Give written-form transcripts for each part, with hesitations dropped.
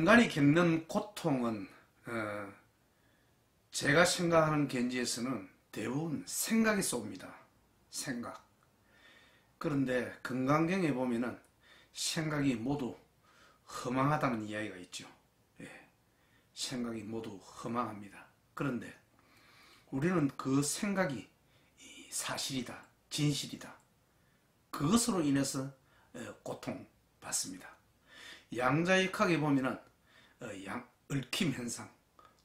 인간이 겪는 고통은 제가 생각하는 견지에서는 대부분 생각에서 옵니다. 생각. 그런데 건강경에 보면은 생각이 모두 허망하다는 이야기가 있죠. 예, 생각이 모두 허망합니다. 그런데 우리는 그 생각이 사실이다, 진실이다. 그것으로 인해서 고통받습니다. 양자역학에 보면은 얽힘 현상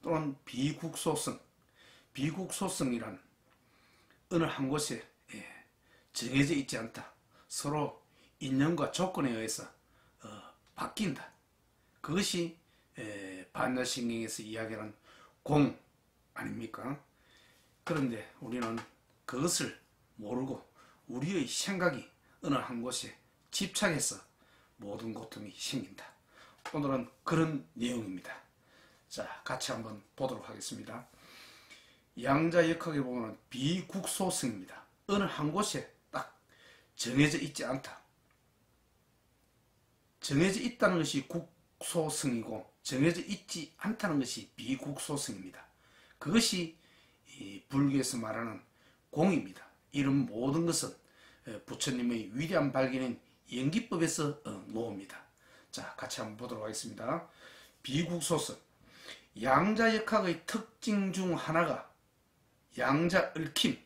또는 비국소성, 비국소성이란 어느 한 곳에 정해져 있지 않다. 서로 인연과 조건에 의해서 바뀐다. 그것이 반야신경에서 이야기하는 공 아닙니까? 그런데 우리는 그것을 모르고 우리의 생각이 어느 한 곳에 집착해서 모든 고통이 생긴다. 오늘은 그런 내용입니다. 자, 같이 한번 보도록 하겠습니다. 양자역학에 보면 비국소성입니다. 어느 한 곳에 딱 정해져 있지 않다. 정해져 있다는 것이 국소성이고 정해져 있지 않다는 것이 비국소성입니다. 그것이 불교에서 말하는 공입니다. 이런 모든 것은 부처님의 위대한 발견인 연기법에서 놓습니다. 자, 같이 한번 보도록 하겠습니다. 비국소성. 양자역학의 특징 중 하나가 양자 얽힘,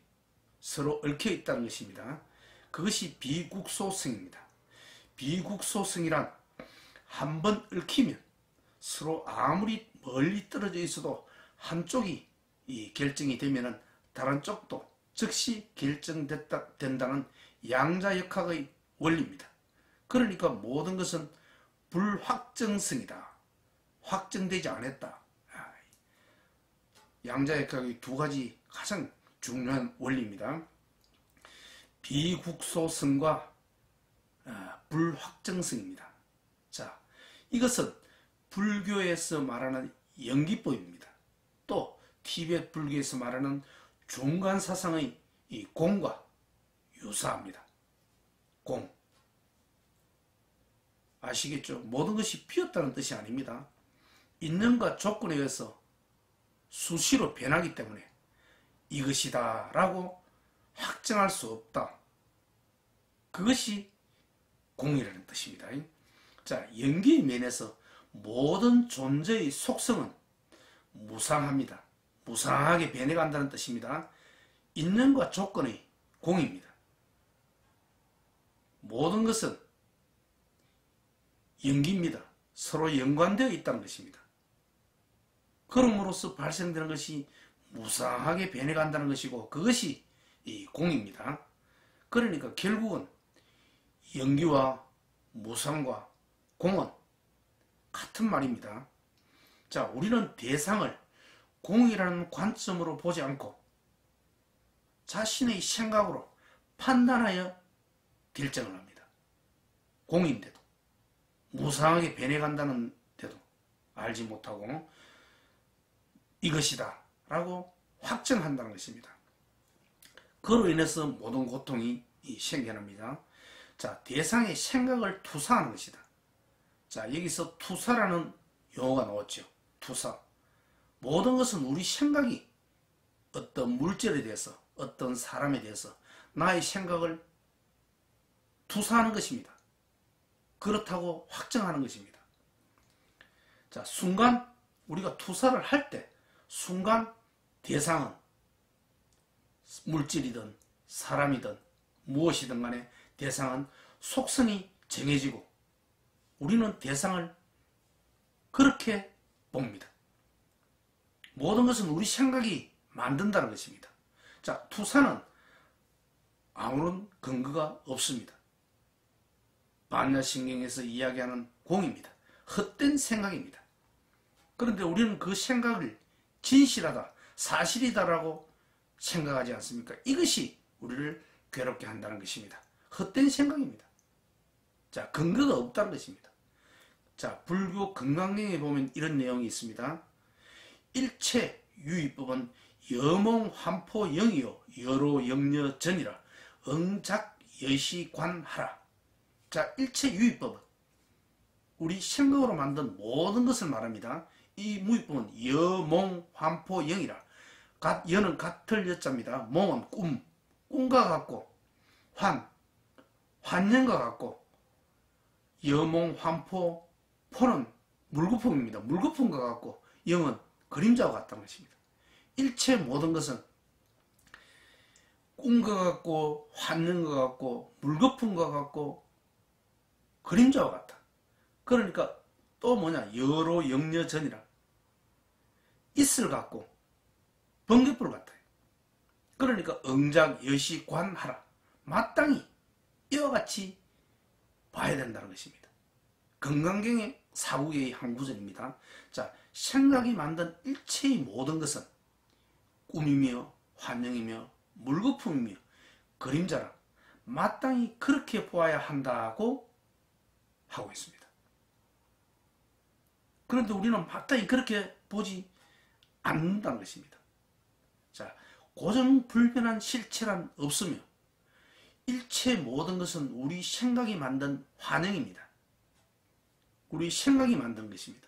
서로 얽혀 있다는 것입니다. 그것이 비국소성입니다. 비국소성이란 한 번 얽히면 서로 아무리 멀리 떨어져 있어도 한쪽이 결정이 되면은 다른 쪽도 즉시 결정된다는 양자역학의 원리입니다. 그러니까 모든 것은 불확정성이다. 확정되지 않았다. 양자역학의 두 가지 가장 중요한 원리입니다. 비국소성과 불확정성입니다. 자, 이것은 불교에서 말하는 연기법입니다. 또 티베트 불교에서 말하는 중간사상의 이 공과 유사합니다. 공. 아시겠죠? 모든 것이 비었다는 뜻이 아닙니다. 인연과 조건에 의해서 수시로 변하기 때문에 이것이다 라고 확정할 수 없다. 그것이 공이라는 뜻입니다. 자, 연기의 면에서 모든 존재의 속성은 무상합니다. 무상하게 변해간다는 뜻입니다. 인연과 조건의 공입니다. 모든 것은 연기입니다. 서로 연관되어 있다는 것입니다. 그럼으로써 발생되는 것이 무상하게 변해간다는 것이고 그것이 이 공입니다. 그러니까 결국은 연기와 무상과 공은 같은 말입니다. 자, 우리는 대상을 공이라는 관점으로 보지 않고 자신의 생각으로 판단하여 결정을 합니다. 공인데도 무상하게 변해간다는데도 알지 못하고 이것이다 라고 확정한다는 것입니다. 그로 인해서 모든 고통이 생겨납니다. 자, 대상의 생각을 투사하는 것이다. 자, 여기서 투사라는 용어가 나왔죠. 투사. 모든 것은 우리 생각이 어떤 물질에 대해서 어떤 사람에 대해서 나의 생각을 투사하는 것입니다. 그렇다고 확정하는 것입니다. 자, 순간 우리가 투사를 할 때 순간 대상은 물질이든 사람이든 무엇이든 간에 대상은 속성이 정해지고 우리는 대상을 그렇게 봅니다. 모든 것은 우리 생각이 만든다는 것입니다. 자, 투사는 아무런 근거가 없습니다. 반야신경에서 이야기하는 공입니다. 헛된 생각입니다. 그런데 우리는 그 생각을 진실하다, 사실이다라고 생각하지 않습니까? 이것이 우리를 괴롭게 한다는 것입니다. 헛된 생각입니다. 자, 근거가 없다는 것입니다. 자, 불교 건강경에 보면 이런 내용이 있습니다. 일체 유의법은 여몽환포영이요 여로영여전이라 응작여시관하라. 자, 일체 유의법은 우리 생각으로 만든 모든 것을 말합니다. 이 무익법은 여몽 환포 영이라. 여는 같을 여자입니다. 몽은 꿈과 같고, 환영과 같고, 여몽 환포 포는 물거품입니다. 물거품과 같고, 영은 그림자와 같다는 것입니다. 일체 모든 것은 꿈과 같고, 환영과 같고, 물거품과 같고, 그림자와 같다. 그러니까 또 뭐냐, 여로 영여전이라. 있을 같고 번개불 같아요. 그러니까 응작 여시 관하라. 마땅히 이와 같이 봐야 된다는 것입니다. 건강경의 사국의 한 구절입니다. 자, 생각이 만든 일체의 모든 것은 꿈이며 환영이며 물거품이며 그림자라. 마땅히 그렇게 보아야 한다고 하고 있습니다. 그런데 우리는 마땅히 그렇게 보지 않는다는 것입니다. 자, 고정불변한 실체란 없으며 일체 모든 것은 우리 생각이 만든 환영입니다. 우리 생각이 만든 것입니다.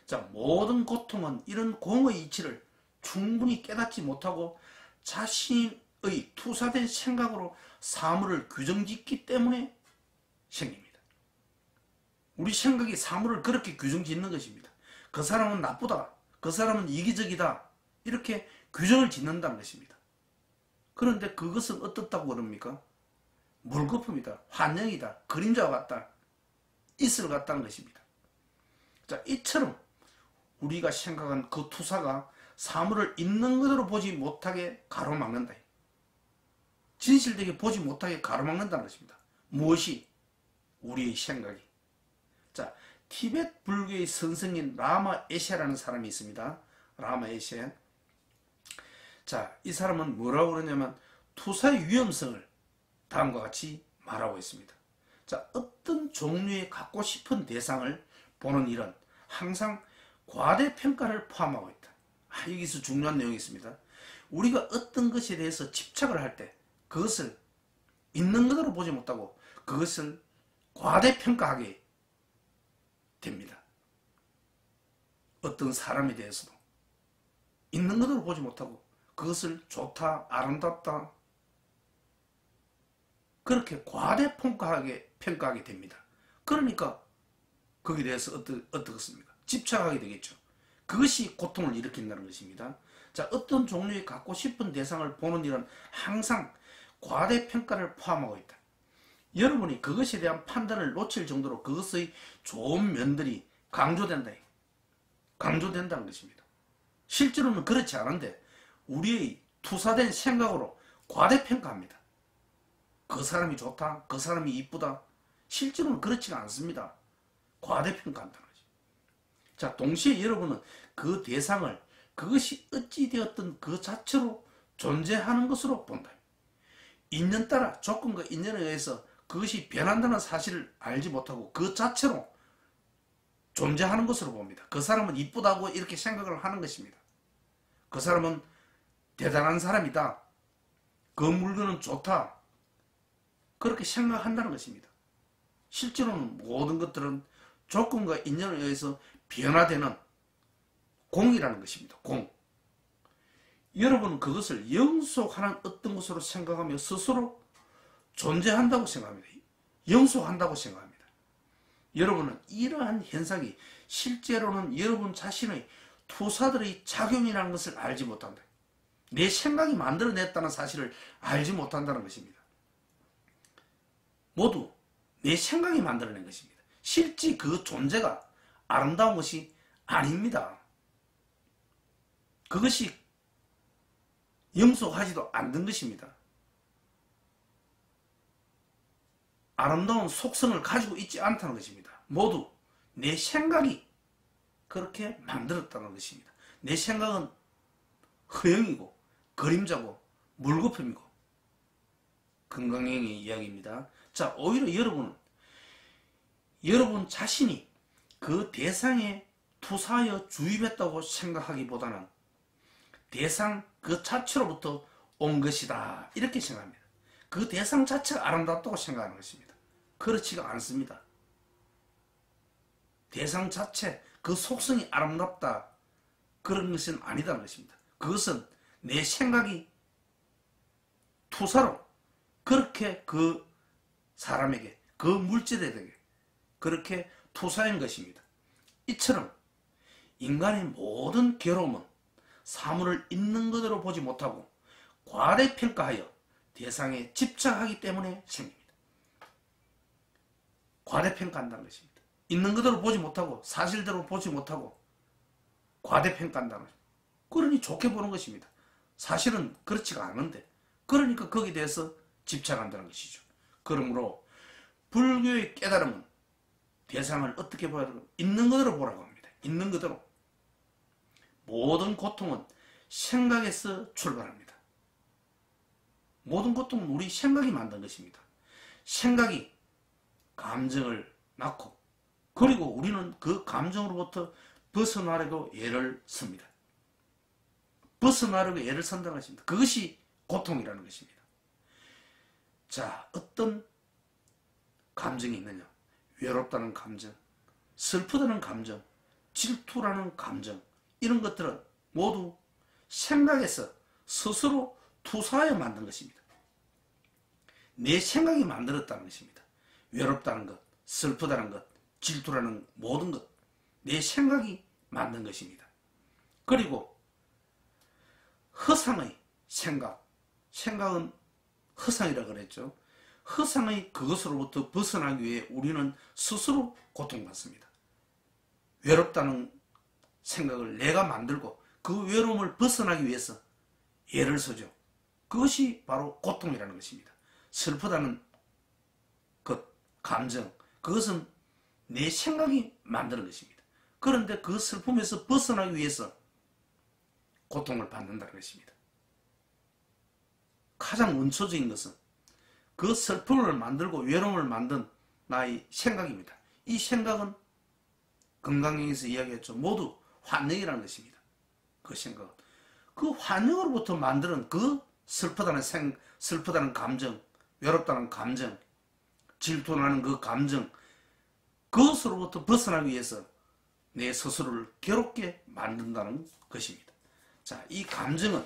자, 모든 고통은 이런 공의 이치를 충분히 깨닫지 못하고 자신의 투사된 생각으로 사물을 규정짓기 때문에 생깁니다. 우리 생각이 사물을 그렇게 규정짓는 것입니다. 그 사람은 나쁘다, 그 사람은 이기적이다, 이렇게 규정을 짓는다는 것입니다. 그런데 그것은 어떻다고 그럽니까? 물거품이다, 환영이다, 그림자와 같다, 있을 같다는 것입니다. 자, 이처럼 우리가 생각한 그 투사가 사물을 있는 것으로 보지 못하게 가로막는다. 진실되게 보지 못하게 가로막는다는 것입니다. 무엇이? 우리의 생각이. 자, 티베트 불교의 선생인 라마 에셰라는 사람이 있습니다. 라마 에셰. 자, 이 사람은 뭐라고 그러냐면 투사의 위험성을 다음과 같이 말하고 있습니다. 자, 어떤 종류의 갖고 싶은 대상을 보는 일은 항상 과대평가를 포함하고 있다. 여기서 중요한 내용이 있습니다. 우리가 어떤 것에 대해서 집착을 할 때 그것을 있는 것으로 보지 못하고 그것을 과대평가하게 됩니다. 어떤 사람에 대해서도 있는 것으로 보지 못하고 그것을 좋다, 아름답다, 그렇게 과대평가하게 됩니다. 그러니까 거기에 대해서 어떻겠습니까? 집착하게 되겠죠. 그것이 고통을 일으킨다는 것입니다. 자, 어떤 종류의 갖고 싶은 대상을 보는 일은 항상 과대평가를 포함하고 있다. 여러분이 그것에 대한 판단을 놓칠 정도로 그것의 좋은 면들이 강조된다는 것입니다. 실제로는 그렇지 않은데 우리의 투사된 생각으로 과대평가합니다. 그 사람이 좋다, 그 사람이 이쁘다. 실제로는 그렇지가 않습니다. 과대평가한다는 거죠. 자, 동시에 여러분은 그 대상을 그것이 어찌 되었든 그 자체로 존재하는 것으로 본다. 인연 따라 조건과 인연에 의해서 그것이 변한다는 사실을 알지 못하고 그 자체로 존재하는 것으로 봅니다. 그 사람은 이쁘다고 이렇게 생각을 하는 것입니다. 그 사람은 대단한 사람이다, 그 물건은 좋다, 그렇게 생각한다는 것입니다. 실제로는 모든 것들은 조건과 인연에 의해서 변화되는 공이라는 것입니다. 공. 여러분은 그것을 영속하는 어떤 것으로 생각하며 스스로 존재한다고 생각합니다. 영속한다고 생각합니다. 여러분은 이러한 현상이 실제로는 여러분 자신의 투사들의 작용이라는 것을 알지 못한다. 내 생각이 만들어냈다는 사실을 알지 못한다는 것입니다. 모두 내 생각이 만들어낸 것입니다. 실제 그 존재가 아름다운 것이 아닙니다. 그것이 영속하지도 않는 것입니다. 아름다운 속성을 가지고 있지 않다는 것입니다. 모두 내 생각이 그렇게 만들었다는 것입니다. 내 생각은 허영이고 그림자고 물거품이고 건강형의 이야기입니다. 자, 오히려 여러분 자신이 그 대상에 투사하여 주입했다고 생각하기보다는 대상 그 자체로부터 온 것이다, 이렇게 생각합니다. 그 대상 자체가 아름답다고 생각하는 것입니다. 그렇지가 않습니다. 대상 자체 그 속성이 아름답다 그런 것은 아니다는 것입니다. 그것은 내 생각이 투사로 그렇게 그 사람에게 그 물질에게 그렇게 투사한 것입니다. 이처럼 인간의 모든 괴로움은 사물을 있는 그대로 보지 못하고 과대평가하여 대상에 집착하기 때문에 생깁니다. 과대평가한다는 것입니다. 있는 그대로 보지 못하고 사실대로 보지 못하고 과대평가한다는 것입니다. 그러니 좋게 보는 것입니다. 사실은 그렇지가 않은데 그러니까 거기에 대해서 집착한다는 것이죠. 그러므로 불교의 깨달음은 대상을 어떻게 보야 되고 있는 그대로 보라고 합니다. 있는 그대로. 모든 고통은 생각에서 출발합니다. 모든 고통은 우리 생각이 만든 것입니다. 생각이 감정을 낳고 그리고 우리는 그 감정으로부터 벗어나려고 애를 씁니다. 벗어나려고 애를 쓴다는 것입니다. 그것이 고통이라는 것입니다. 자, 어떤 감정이 있느냐? 외롭다는 감정, 슬프다는 감정, 질투라는 감정 이런 것들은 모두 생각에서 스스로 투사하여 만든 것입니다. 내 생각이 만들었다는 것입니다. 외롭다는 것, 슬프다는 것, 질투라는 모든 것, 내 생각이 만든 것입니다. 그리고 허상의 생각, 생각은 허상이라고 그랬죠. 허상의 그것으로부터 벗어나기 위해 우리는 스스로 고통받습니다. 외롭다는 생각을 내가 만들고 그 외로움을 벗어나기 위해서 애를 쓰죠. 그것이 바로 고통이라는 것입니다. 슬프다는 것, 감정, 그것은 내 생각이 만드는 것입니다. 그런데 그 슬픔에서 벗어나기 위해서 고통을 받는다는 것입니다. 가장 원초적인 것은 그 슬픔을 만들고 외로움을 만든 나의 생각입니다. 이 생각은 건강경에서 이야기했죠. 모두 환영이라는 것입니다. 그 생각은. 그 환영으로부터 만드는 그 슬프다는 감정, 외롭다는 감정, 질투나는 그 감정, 그것으로부터 벗어나기 위해서 내 스스로를 괴롭게 만든다는 것입니다. 자, 이 감정은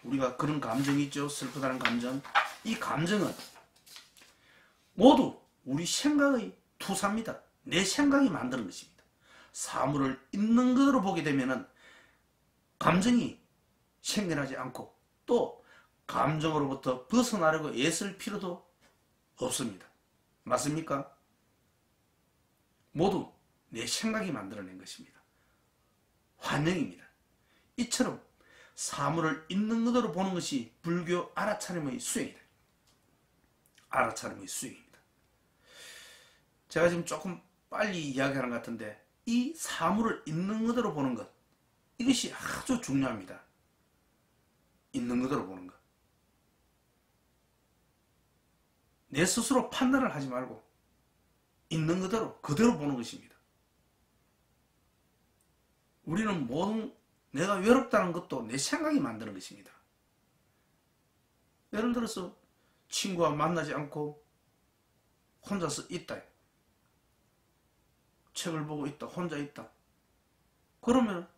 우리가 그런 감정이 있죠. 슬프다는 감정. 이 감정은 모두 우리 생각의 투사입니다. 내 생각이 만드는 것입니다. 사물을 있는 그대로 보게 되면은 감정이 생겨나지 않고 또 감정으로부터 벗어나려고 애쓸 필요도 없습니다. 맞습니까? 모두 내 생각이 만들어낸 것입니다. 환영입니다. 이처럼 사물을 있는 그대로 보는 것이 불교 알아차림의 수행이다. 알아차림의 수행입니다. 제가 지금 조금 빨리 이야기하는 것 같은데 이 사물을 있는 그대로 보는 것 이것이 아주 중요합니다. 있는 그대로 보는 것. 내 스스로 판단을 하지 말고 있는 그대로 보는 것입니다. 우리는 모든 내가 외롭다는 것도 내 생각이 만드는 것입니다. 예를 들어서 친구와 만나지 않고 혼자서 있다. 책을 보고 있다. 혼자 있다. 그러면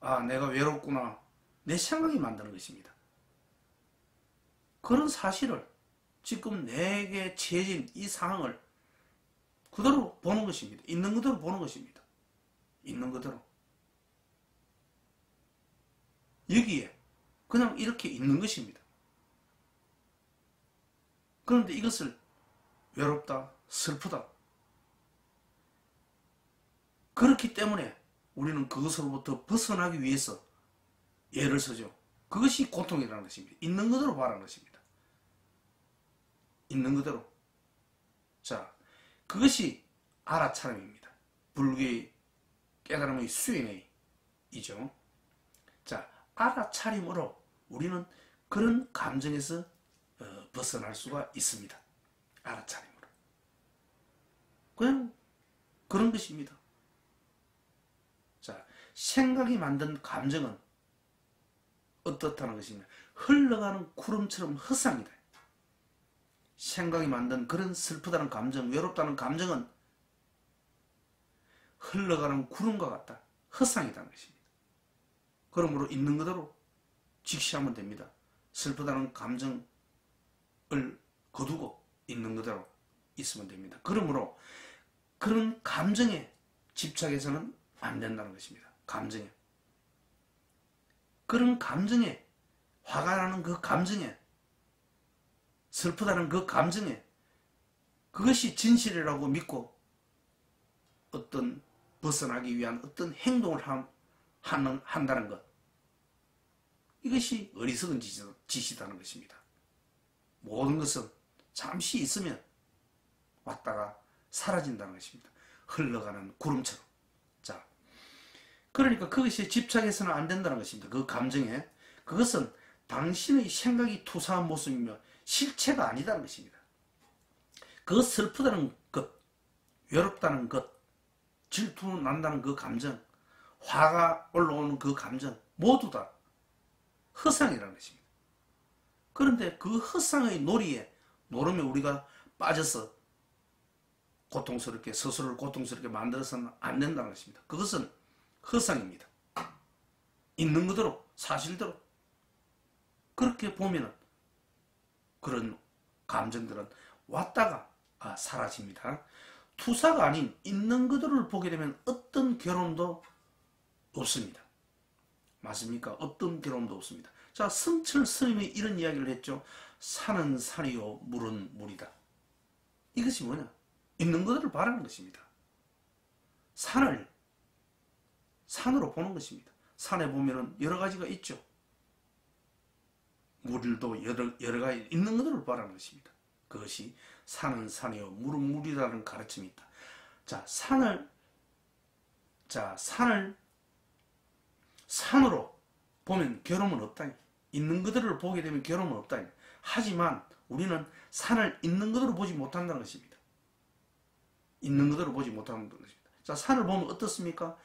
아, 내가 외롭구나. 내 생각이 만드는 것입니다. 그런 사실을 지금 내게 처해진 이 상황을 그대로 보는 것입니다. 있는 그대로 보는 것입니다. 있는 그대로. 여기에 그냥 이렇게 있는 것입니다. 그런데 이것을 외롭다, 슬프다. 그렇기 때문에 우리는 그것으로부터 벗어나기 위해서 애를 쓰죠. 그것이 고통이라는 것입니다. 있는 그대로 봐라는 것입니다. 있는 그대로. 자, 그것이 알아차림입니다. 불교의 깨달음의 수행의 이죠. 자, 알아차림으로 우리는 그런 감정에서 벗어날 수가 있습니다. 알아차림으로. 그냥 그런 것입니다. 자, 생각이 만든 감정은 어떻다는 것이냐. 흘러가는 구름처럼 허상이다. 생각이 만든 그런 슬프다는 감정, 외롭다는 감정은 흘러가는 구름과 같다. 헛상이라는 것입니다. 그러므로 있는 그대로 직시하면 됩니다. 슬프다는 감정을 거두고 있는 그대로 있으면 됩니다. 그러므로 그런 감정에 집착해서는 안 된다는 것입니다. 감정에. 그런 감정에, 화가 나는 그 감정에, 슬프다는 그 감정에, 그것이 진실이라고 믿고 어떤 벗어나기 위한 어떤 행동을 한다는 것, 이것이 어리석은 짓이라는 것입니다. 모든 것은 잠시 있으면 왔다가 사라진다는 것입니다. 흘러가는 구름처럼. 자, 그러니까 그것이 집착해서는 안 된다는 것입니다. 그 감정에. 그것은 당신의 생각이 투사한 모습이며 실체가 아니다는 것입니다. 그 슬프다는 것, 외롭다는 것, 질투 난다는 그 감정, 화가 올라오는 그 감정, 모두 다 허상이라는 것입니다. 그런데 그 허상의 놀이에 노름에 우리가 빠져서 고통스럽게, 스스로를 고통스럽게 만들어서는 안 된다는 것입니다. 그것은 허상입니다. 있는 그대로, 사실대로. 그렇게 보면은 그런 감정들은 왔다가 사라집니다. 투사가 아닌 있는 그대로를 보게 되면 어떤 괴로움도 없습니다. 맞습니까? 어떤 괴로움도 없습니다. 자, 성철 스님이 이런 이야기를 했죠. 산은 산이요, 물은 물이다. 이것이 뭐냐? 있는 그대로 바라는 것입니다. 산을 산으로 보는 것입니다. 산에 보면은 여러 가지가 있죠. 물도 여러 가지 있는 그대로 바라는 것입니다. 그것이 산은 산이요, 물은 물이라는 가르침이 있다. 자, 산으로 보면 괴로움은 없다. 있는 그대로를 보게 되면 괴로움은 없다. 하지만 우리는 산을 있는 그대로 보지 못한다는 것입니다. 있는 그대로 보지 못한다는 것입니다. 자, 산을 보면 어떻습니까?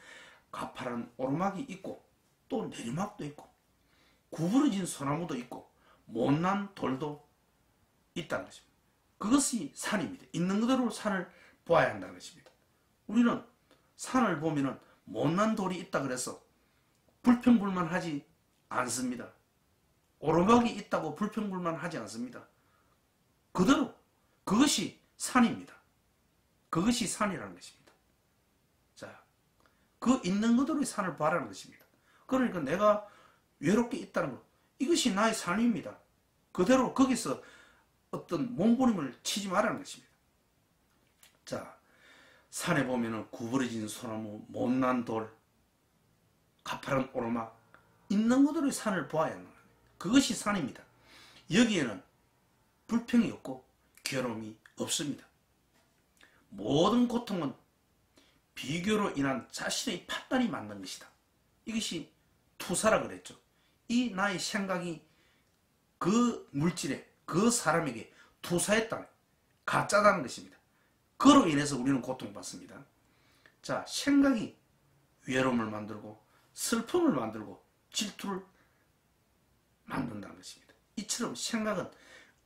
가파른 오르막이 있고 또 내리막도 있고 구부러진 소나무도 있고 못난 돌도 있다는 것입니다. 그것이 산입니다. 있는 그대로 산을 보아야 한다는 것입니다. 우리는 산을 보면은 못난 돌이 있다 그래서 불평불만하지 않습니다. 오르막이 있다고 불평불만하지 않습니다. 그대로 그것이 산입니다. 그것이 산이라는 것입니다. 자, 그 있는 그대로의 산을 바라는 것입니다. 그러니까 내가 외롭게 있다는 것, 이것이 나의 삶입니다. 그대로 거기서 어떤 몸부림을 치지 말라는 것입니다. 자, 산에 보면은 구부러진 소나무, 못난 돌, 가파른 오르막, 있는 그대로의 산을 보아야 하는 거예요. 그것이 산입니다. 여기에는 불평이 없고 괴로움이 없습니다. 모든 고통은 비교로 인한 자신의 판단이 만든 것이다. 이것이 투사라 그랬죠. 이 나의 생각이 그 물질에, 그 사람에게 투사했다는, 가짜다는 것입니다. 그로 인해서 우리는 고통받습니다. 자, 생각이 외로움을 만들고 슬픔을 만들고 질투를 만든다는 것입니다. 이처럼 생각은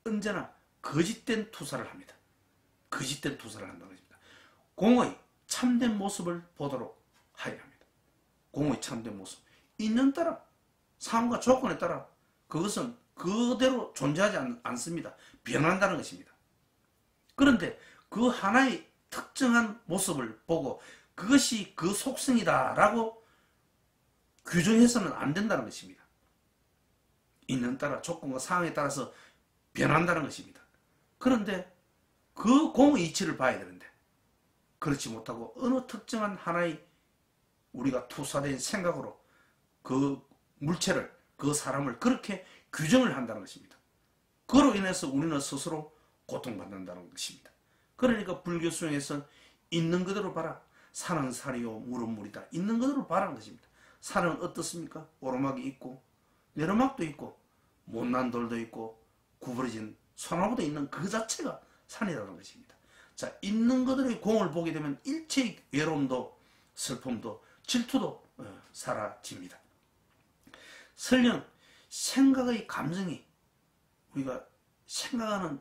언제나 거짓된 투사를 합니다. 거짓된 투사를 한다는 것입니다. 공의 참된 모습을 보도록 하여야 합니다. 공의 참된 모습. 있는 따라, 상황과 조건에 따라 그것은 그대로 존재하지 않습니다. 변한다는 것입니다. 그런데 그 하나의 특정한 모습을 보고 그것이 그 속성이다라고 규정해서는 안 된다는 것입니다. 있는 따라 조건과 상황에 따라서 변한다는 것입니다. 그런데 그 공의 이치를 봐야 되는데 그렇지 못하고 어느 특정한 하나의 우리가 투사된 생각으로 그 물체를, 그 사람을 그렇게 규정을 한다는 것입니다. 그로 인해서 우리는 스스로 고통받는다는 것입니다. 그러니까 불교 수행에서 있는 그대로 봐라. 산은 산이요, 물은 물이다. 있는 그대로 봐라는 것입니다. 산은 어떻습니까? 오르막이 있고 내리막도 있고 못난 돌도 있고 구부러진 소나무도 있는 그 자체가 산이라는 것입니다. 자, 있는 그대로의 공을 보게 되면 일체의 외로움도 슬픔도 질투도 사라집니다. 설령 생각의 감정이, 우리가 생각하는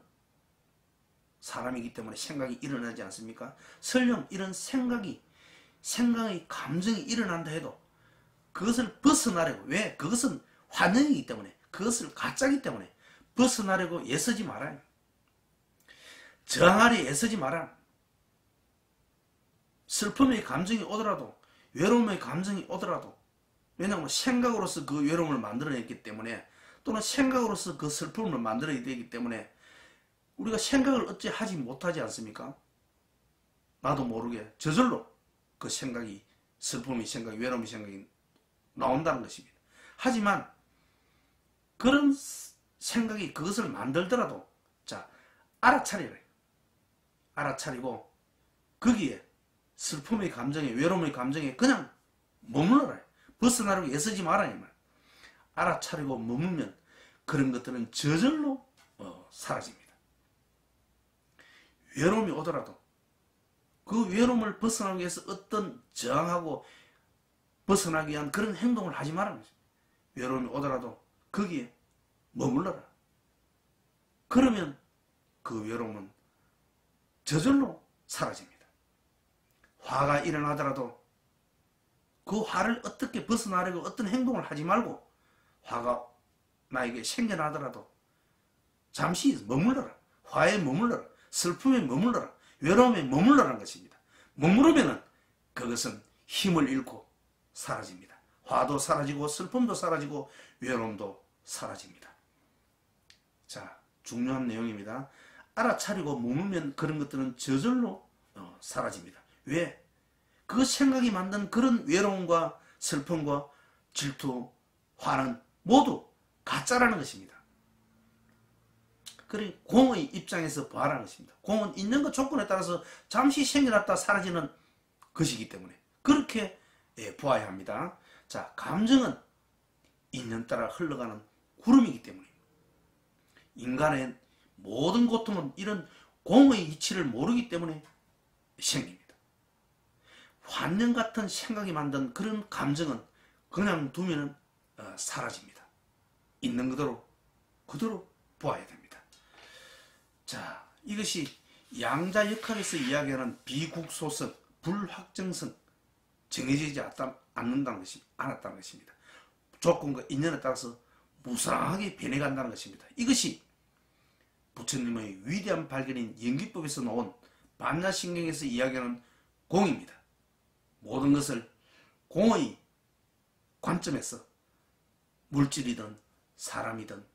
사람이기 때문에 생각이 일어나지 않습니까? 설령 이런 생각이 생각의 감정이 일어난다 해도 그것을 벗어나려고, 왜? 그것은 환영이기 때문에, 그것을 가짜이기 때문에 벗어나려고 애쓰지 말아요. 저항하려 애쓰지 마라. 슬픔의 감정이 오더라도, 외로움의 감정이 오더라도, 왜냐하면 생각으로서 그 외로움을 만들어냈기 때문에, 또는 생각으로서 그 슬픔을 만들어야 되기 때문에 우리가 생각을 어찌 하지 못하지 않습니까? 나도 모르게 저절로 그 생각이, 슬픔의 생각이, 외로움의 생각이 나온다는 것입니다. 하지만 그런 생각이 그것을 만들더라도, 자, 알아차리라. 알아차리고 거기에 슬픔의 감정에, 외로움의 감정에 그냥 머물러라. 벗어나려고 애쓰지 마라 이 말. 알아차리고 머물면 그런 것들은 저절로 사라집니다. 외로움이 오더라도 그 외로움을 벗어나기 위해서 어떤 저항하고 벗어나기 위한 그런 행동을 하지 말라는 거죠. 외로움이 오더라도 거기에 머물러라. 그러면 그 외로움은 저절로 사라집니다. 화가 일어나더라도 그 화를 어떻게 벗어나려고 어떤 행동을 하지 말고, 화가 나에게 생겨나더라도 잠시 머물러라. 화에 머물러라. 슬픔에 머물러라. 외로움에 머물러라는 것입니다. 머무르면은 그것은 힘을 잃고 사라집니다. 화도 사라지고 슬픔도 사라지고 외로움도 사라집니다. 자, 중요한 내용입니다. 알아차리고 머물면 그런 것들은 저절로 사라집니다. 왜? 그 생각이 만든 그런 외로움과 슬픔과 질투, 화는 모두 가짜라는 것입니다. 그래, 공의 입장에서 봐라는 것입니다. 공은 있는 것 조건에 따라서 잠시 생겨났다 사라지는 것이기 때문에 그렇게 보아야 합니다. 자, 감정은 인연 따라 흘러가는 구름이기 때문입니다. 인간의 모든 고통은 이런 공의 이치를 모르기 때문에 생깁니다. 환영 같은 생각이 만든 그런 감정은 그냥 두면 사라집니다. 있는 그대로 보아야 됩니다. 자, 이것이 양자역학에서 이야기하는 비국소성, 불확정성, 정해지지 않았다는 것입니다. 조건과 인연에 따라서 무상하게 변해간다는 것입니다. 이것이 부처님의 위대한 발견인 연기법에서 나온 반야신경에서 이야기하는 공입니다. 모든 것을 공의 관점에서 물질이든 사람이든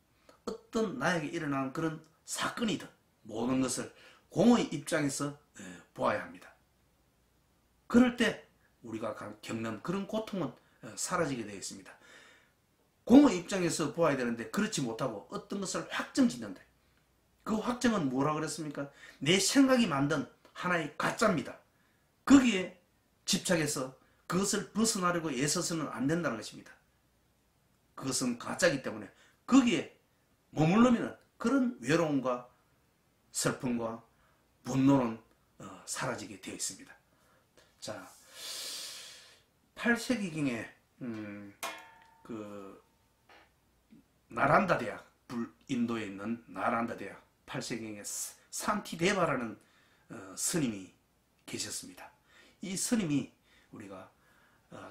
어떤 나에게 일어나는 그런 사건이든 모든 것을 공의 입장에서 보아야 합니다. 그럴 때 우리가 겪는 그런 고통은 사라지게 되어 있습니다. 공의 입장에서 보아야 되는데 그렇지 못하고 어떤 것을 확정짓는데, 그 확정은 뭐라고 그랬습니까? 내 생각이 만든 하나의 가짜입니다. 거기에 집착해서 그것을 벗어나려고 애써서는 안 된다는 것입니다. 그것은 가짜이기 때문에 거기에 머물르면 그런 외로움과 슬픔과 분노는 사라지게 되어 있습니다. 자, 8세기경에 그 나란다 대학, 인도에 있는 나란다 대학 8세기경에 산티데바라는 스님이 계셨습니다. 이 스님이 우리가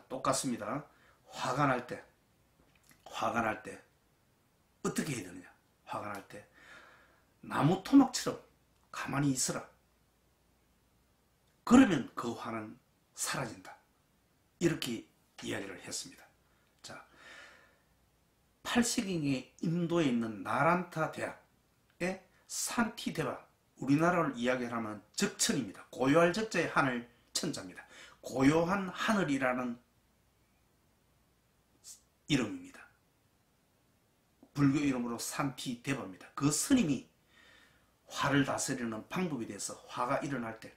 똑같습니다. 화가 날 때 어떻게 해야 되느냐? 화가 날 때 나무 토막처럼 가만히 있어라. 그러면 그 화는 사라진다. 이렇게 이야기를 했습니다. 자, 8세기에 인도에 있는 나란타 대학의 산티데바, 우리나라를 이야기하면 적천입니다. 고요할 적자의 하늘 천자입니다. 고요한 하늘이라는 이름입니다. 불교 이름으로 산티데바입니다. 그 스님이 화를 다스리는 방법에 대해서, 화가 일어날 때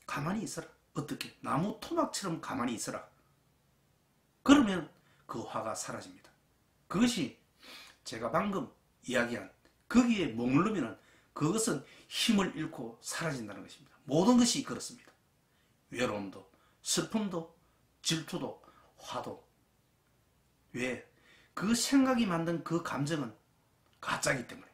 가만히 있어라. 어떻게? 나무 토막처럼 가만히 있어라. 그러면 그 화가 사라집니다. 그것이 제가 방금 이야기한 거기에 머무르면 그것은 힘을 잃고 사라진다는 것입니다. 모든 것이 그렇습니다. 외로움도, 슬픔도, 질투도, 화도. 왜? 그 생각이 만든 그 감정은 가짜이기 때문에.